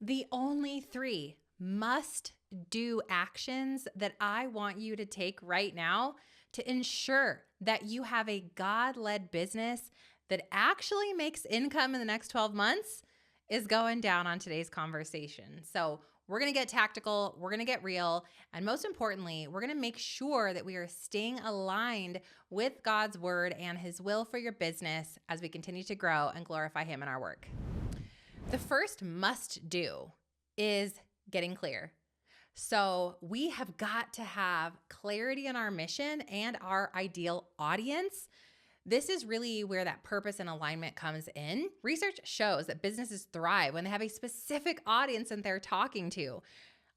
The only 3 must-do actions that I want you to take right now to ensure that you have a God-led business that actually makes income in the next 12 months is going down on today's conversation. So we're going to get tactical, we're going to get real, and most importantly, we're going to make sure that we are staying aligned with God's word and his will for your business as we continue to grow and glorify him in our work. The first must do is getting clear. So we have got to have clarity in our mission and our ideal audience. This is really where that purpose and alignment comes in. Research shows that businesses thrive when they have a specific audience that they're talking to.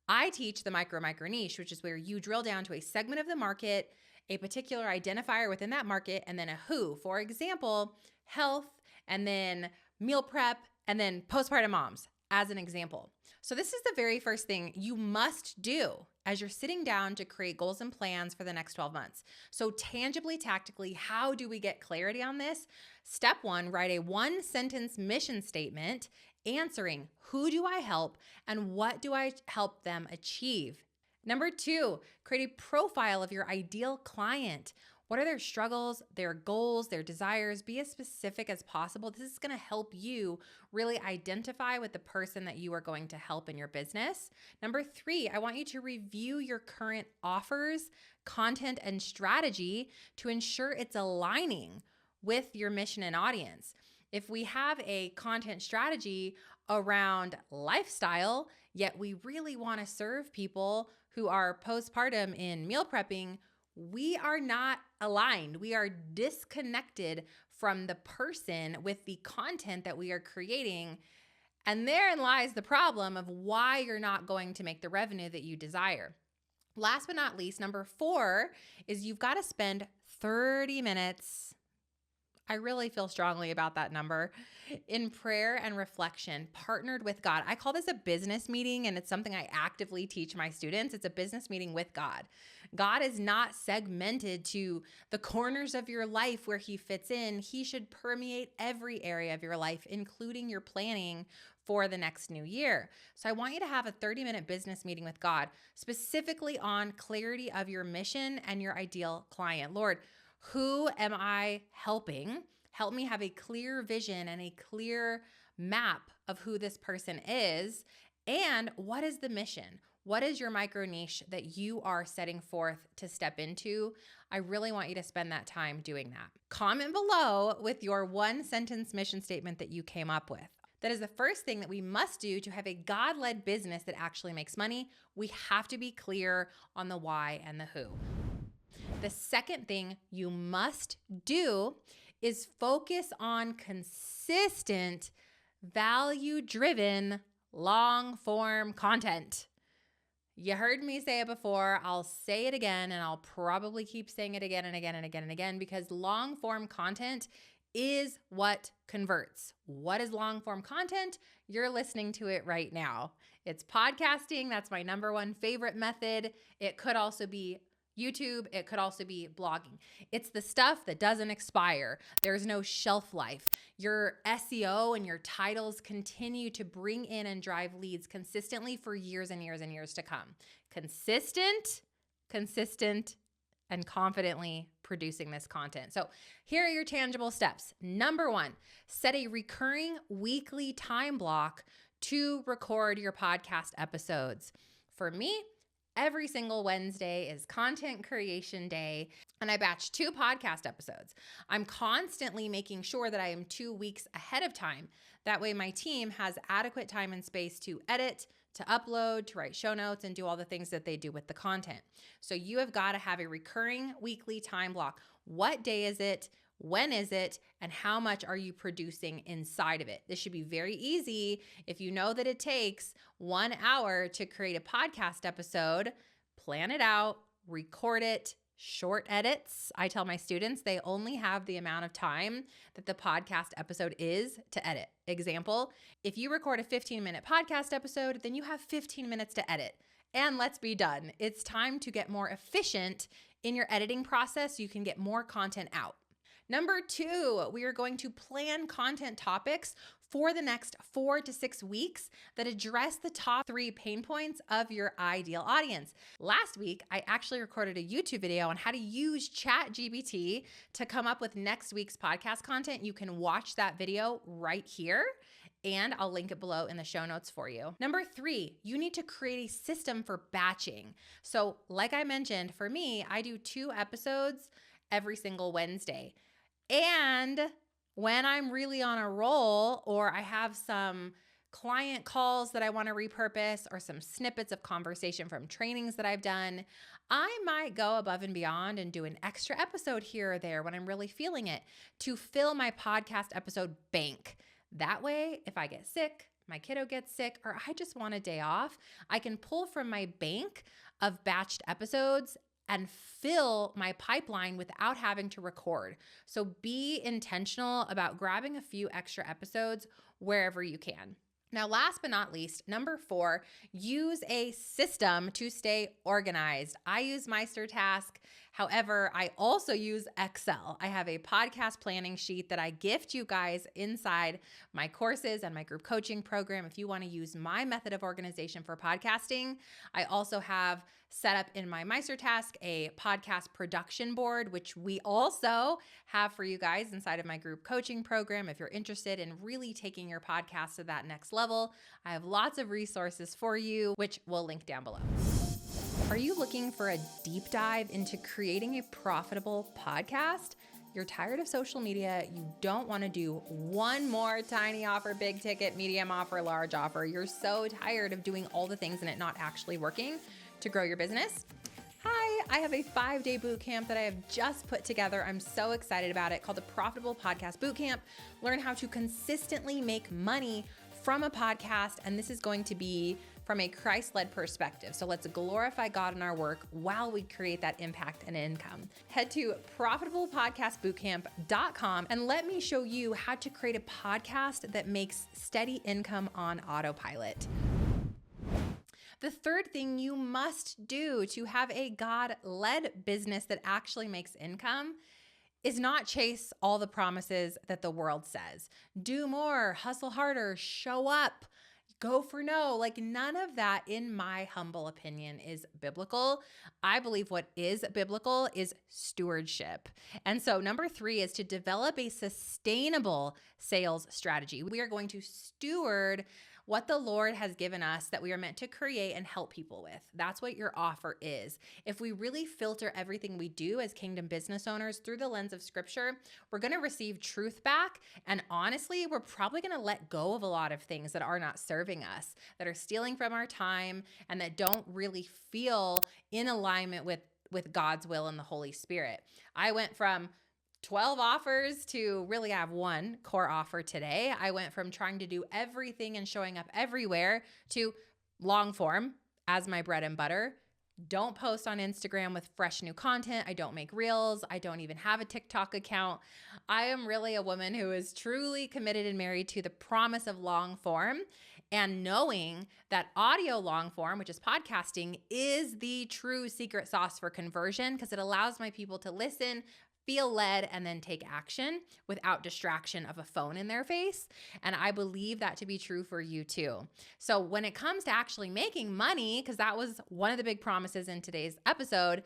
I teach the micro niche, which is where you drill down to a segment of the market, a particular identifier within that market, and then a who. For example, health, and then meal prep, and then postpartum moms, as an example. So this is the very first thing you must do as you're sitting down to create goals and plans for the next 12 months. So tangibly, tactically, how do we get clarity on this? Step 1, write a 1-sentence mission statement answering who do I help and what do I help them achieve. Number 2, create a profile of your ideal client. What are their struggles, their goals, their desires? Be as specific as possible. This is going to help you really identify with the person that you are going to help in your business. Number 3, I want you to review your current offers, content, and strategy to ensure it's aligning with your mission and audience. If we have a content strategy around lifestyle, yet we really want to serve people who are postpartum in meal prepping, we are not aligned. We are disconnected from the person with the content that we are creating. And therein lies the problem of why you're not going to make the revenue that you desire. Last but not least, number 4 is you've got to spend 30 minutes. I really feel strongly about that number in prayer and reflection, partnered with God. I call this a business meeting, and it's something I actively teach my students. It's a business meeting with God. God is not segmented to the corners of your life where he fits in. He should permeate every area of your life, including your planning for the next new year. So I want you to have a 30-minute business meeting with God, specifically on clarity of your mission and your ideal client. Lord, who am I helping? Help me have a clear vision and a clear map of who this person is. And what is the mission? What is your micro niche that you are setting forth to step into? I really want you to spend that time doing that. Comment below with your 1-sentence mission statement that you came up with. That is the first thing that we must do to have a God-led business that actually makes money. We have to be clear on the why and the who. The second thing you must do is focus on consistent, value-driven, long-form content. You heard me say it before. I'll say it again, and I'll probably keep saying it again and again and again and again, because long-form content is what converts. What is long-form content? You're listening to it right now. It's podcasting. That's my number 1 favorite method. It could also be YouTube, it could also be blogging. It's the stuff that doesn't expire. There's no shelf life. Your SEO and your titles continue to bring in and drive leads consistently for years and years and years to come. Consistent, and confidently producing this content. So here are your tangible steps. Number 1, set a recurring weekly time block to record your podcast episodes. For me, every single Wednesday is content creation day, and I batch 2 podcast episodes. I'm constantly making sure that I am 2 weeks ahead of time. That way my team has adequate time and space to edit, to upload, to write show notes, and do all the things that they do with the content. So you have got to have a recurring weekly time block. What day is it? When is it? And how much are you producing inside of it? This should be very easy. If you know that it takes 1 hour to create a podcast episode, plan it out, record it, short edits. I tell my students they only have the amount of time that the podcast episode is to edit. Example, if you record a 15-minute podcast episode, then you have 15 minutes to edit. And let's be done. It's time to get more efficient in your editing process so you can get more content out. Number 2, we are going to plan content topics for the next 4 to 6 weeks that address the top 3 pain points of your ideal audience. Last week, I actually recorded a YouTube video on how to use ChatGPT to come up with next week's podcast content. You can watch that video right here, and I'll link it below in the show notes for you. Number 3, you need to create a system for batching. So like I mentioned, for me, I do 2 episodes every single Wednesday. And when I'm really on a roll, or I have some client calls that I want to repurpose, or some snippets of conversation from trainings that I've done, I might go above and beyond and do an extra episode here or there when I'm really feeling it to fill my podcast episode bank. That way, if I get sick, my kiddo gets sick, or I just want a day off, I can pull from my bank of batched episodes and fill my pipeline without having to record. So be intentional about grabbing a few extra episodes wherever you can. Now, last but not least, number 4, use a system to stay organized. I use MeisterTask. However, I also use Excel. I have a podcast planning sheet that I gift you guys inside my courses and my group coaching program if you want to use my method of organization for podcasting. I also have set up in my MeisterTask a podcast production board, which we also have for you guys inside of my group coaching program. If you're interested in really taking your podcast to that next level, I have lots of resources for you, which we'll link down below. Are you looking for a deep dive into creating a profitable podcast? You're tired of social media. You don't want to do one more tiny offer, big ticket, medium offer, large offer. You're so tired of doing all the things and it not actually working to grow your business. Hi, I have a 5-day boot camp that I have just put together. I'm so excited about it, called the Profitable Podcast Bootcamp. Learn how to consistently make money from a podcast, and this is going to be from a Christ-led perspective. So let's glorify God in our work while we create that impact and income. Head to profitablepodcastbootcamp.com and let me show you how to create a podcast that makes steady income on autopilot. The third thing you must do to have a God-led business that actually makes income is not chase all the promises that the world says. Do more, hustle harder, show up, go for no. Like, none of that, in my humble opinion, is biblical. I believe what is biblical is stewardship. And so number 3 is to develop a sustainable sales strategy. We are going to steward what the Lord has given us that we are meant to create and help people with. That's what your offer is. If we really filter everything we do as kingdom business owners through the lens of scripture, we're going to receive truth back. And honestly, we're probably going to let go of a lot of things that are not serving us, that are stealing from our time, and that don't really feel in alignment with God's will and the Holy Spirit. I went from 12 offers to really have one core offer today. I went from trying to do everything and showing up everywhere to long form as my bread and butter. Don't post on Instagram with fresh new content. I don't make reels. I don't even have a TikTok account. I am really a woman who is truly committed and married to the promise of long form, and knowing that audio long form, which is podcasting, is the true secret sauce for conversion, because it allows my people to listen, feel led, and then take action without distraction of a phone in their face. And I believe that to be true for you too. So when it comes to actually making money, because that was one of the big promises in today's episode,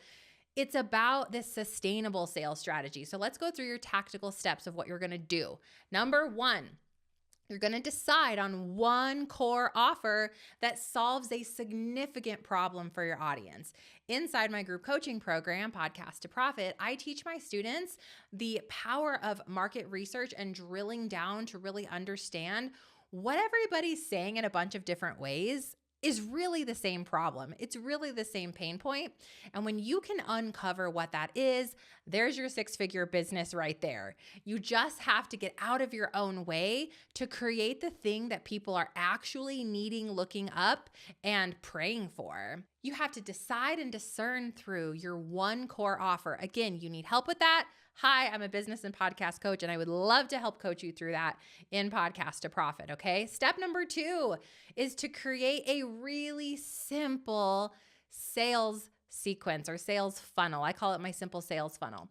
it's about this sustainable sales strategy. So let's go through your tactical steps of what you're going to do. Number 1, you're going to decide on one core offer that solves a significant problem for your audience. Inside my group coaching program, Podcast to Profit, I teach my students the power of market research and drilling down to really understand what everybody's saying in a bunch of different ways is really the same problem. It's really the same pain point. And when you can uncover what that is, there's your 6-figure business right there. You just have to get out of your own way to create the thing that people are actually needing, looking up, and praying for. You have to decide and discern through your one core offer. Again, you need help with that. Hi, I'm a business and podcast coach, and I would love to help coach you through that in Podcast to Profit, okay? Step number 2 is to create a really simple sales sequence or sales funnel. I call it my simple sales funnel.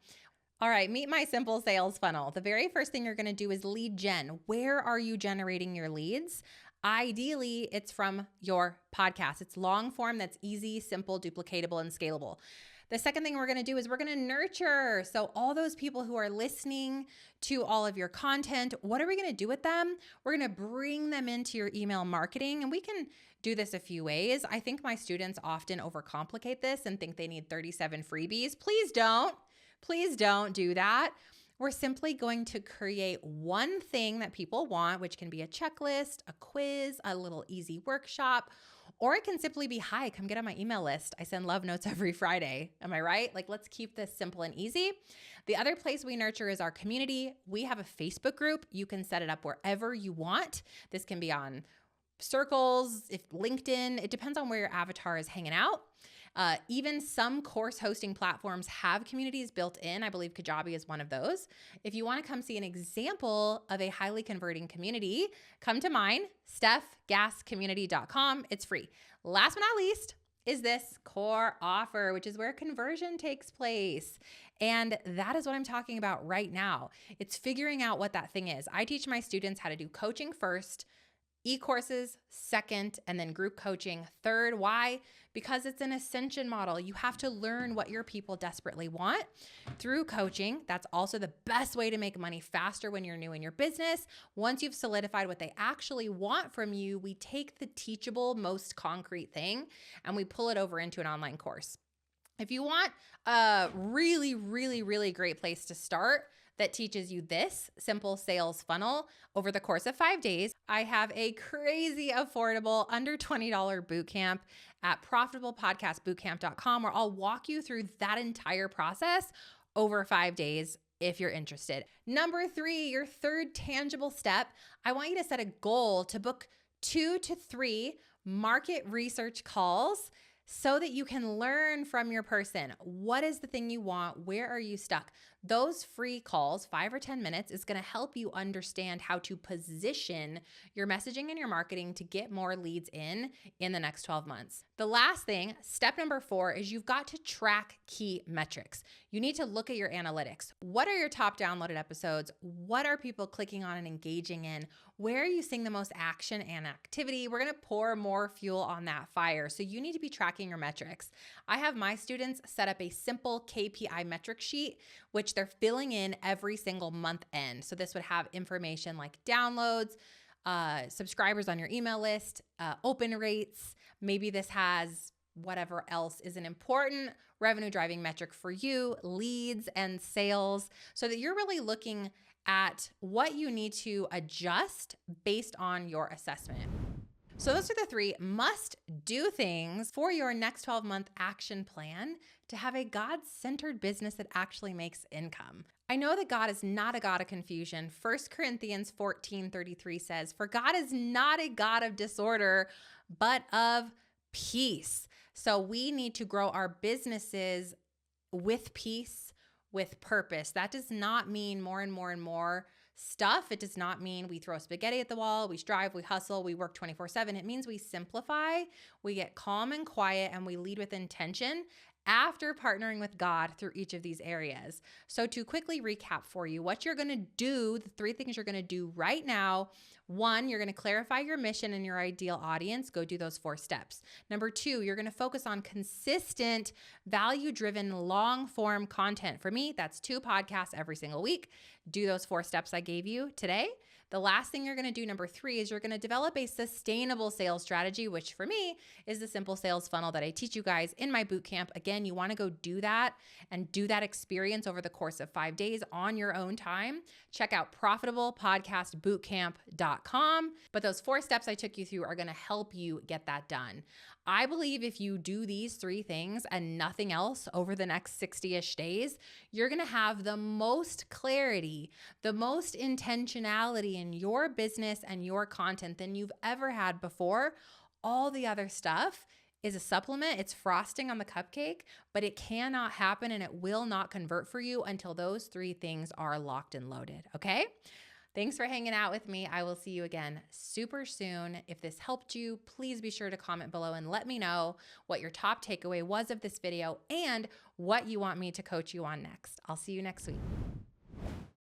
All right, meet my simple sales funnel. The very first thing you're going to do is lead gen. Where are you generating your leads? Ideally, it's from your podcast. It's long form that's easy, simple, duplicatable, and scalable. The second thing we're going to do is we're going to nurture. So all those people who are listening to all of your content, what are we going to do with them? We're going to bring them into your email marketing, and we can do this a few ways. I think my students often overcomplicate this and think they need 37 freebies. Please don't. Please don't do that. We're simply going to create one thing that people want, which can be a checklist, a quiz, a little easy workshop, or it can simply be, hi, come get on my email list. I send love notes every Friday. Am I right? Like, let's keep this simple and easy. The other place we nurture is our community. We have a Facebook group. You can set it up wherever you want. This can be on Circles, if LinkedIn, it depends on where your avatar is hanging out. Even some course hosting platforms have communities built in. I believe Kajabi is one of those. If you want to come see an example of a highly converting community, come to mine, stephgasscommunity.com. It's free. Last but not least is this core offer, which is where conversion takes place. And that is what I'm talking about right now. It's figuring out what that thing is. I teach my students how to do coaching first, e-courses second, and then group coaching third. Why? Because it's an ascension model. You have to learn what your people desperately want through coaching. That's also the best way to make money faster when you're new in your business. Once you've solidified what they actually want from you, we take the teachable, most concrete thing and we pull it over into an online course. If you want a really, really, really great place to start that teaches you this simple sales funnel over the course of 5 days, I have a crazy affordable under $20 bootcamp at profitablepodcastbootcamp.com where I'll walk you through that entire process over 5 days if you're interested. Number 3, your third tangible step, I want you to set a goal to book 2 to 3 market research calls so that you can learn from your person. What is the thing you want? Where are you stuck? Those free calls, 5 or 10 minutes, is going to help you understand how to position your messaging and your marketing to get more leads in the next 12 months. The last thing, step number 4, is you've got to track key metrics. You need to look at your analytics. What are your top downloaded episodes? What are people clicking on and engaging in? Where are you seeing the most action and activity? We're going to pour more fuel on that fire. So you need to be tracking your metrics. I have my students set up a simple KPI metric sheet, which they're filling in every single month end. So this would have information like downloads, subscribers on your email list, open rates. Maybe this has whatever else is an important revenue driving metric for you, leads and sales, so that you're really looking at what you need to adjust based on your assessment. So those are the 3 must-do things for your next 12-month action plan to have a God-centered business that actually makes income. I know that God is not a God of confusion. 1 Corinthians 14:33 says, "For God is not a God of disorder, but of peace." So we need to grow our businesses with peace, with purpose. That does not mean more and more and more stuff. It does not mean we throw spaghetti at the wall, we strive, we hustle, we work 24/7. It means we simplify, we get calm and quiet, and we lead with intention after partnering with God through each of these areas. So to quickly recap for you, what you're going to do, the 3 things you're going to do right now. 1, you're going to clarify your mission and your ideal audience. Go do those 4 steps. Number 2, you're going to focus on consistent, value-driven, long-form content. For me, that's 2 podcasts every single week. Do those 4 steps I gave you today. The last thing you're going to do, number 3, is you're going to develop a sustainable sales strategy, which for me is the simple sales funnel that I teach you guys in my bootcamp. Again, you want to go do that and do that experience over the course of 5 days on your own time. Check out profitablepodcastbootcamp.com. But those 4 steps I took you through are going to help you get that done. I believe if you do these 3 things and nothing else over the next 60-ish days, you're going to have the most clarity, the most intentionality in your business and your content than you've ever had before. All the other stuff is a supplement. It's frosting on the cupcake, but it cannot happen and it will not convert for you until those 3 things are locked and loaded. Okay? Thanks for hanging out with me. I will see you again super soon. If this helped you, please be sure to comment below and let me know what your top takeaway was of this video and what you want me to coach you on next. I'll see you next week.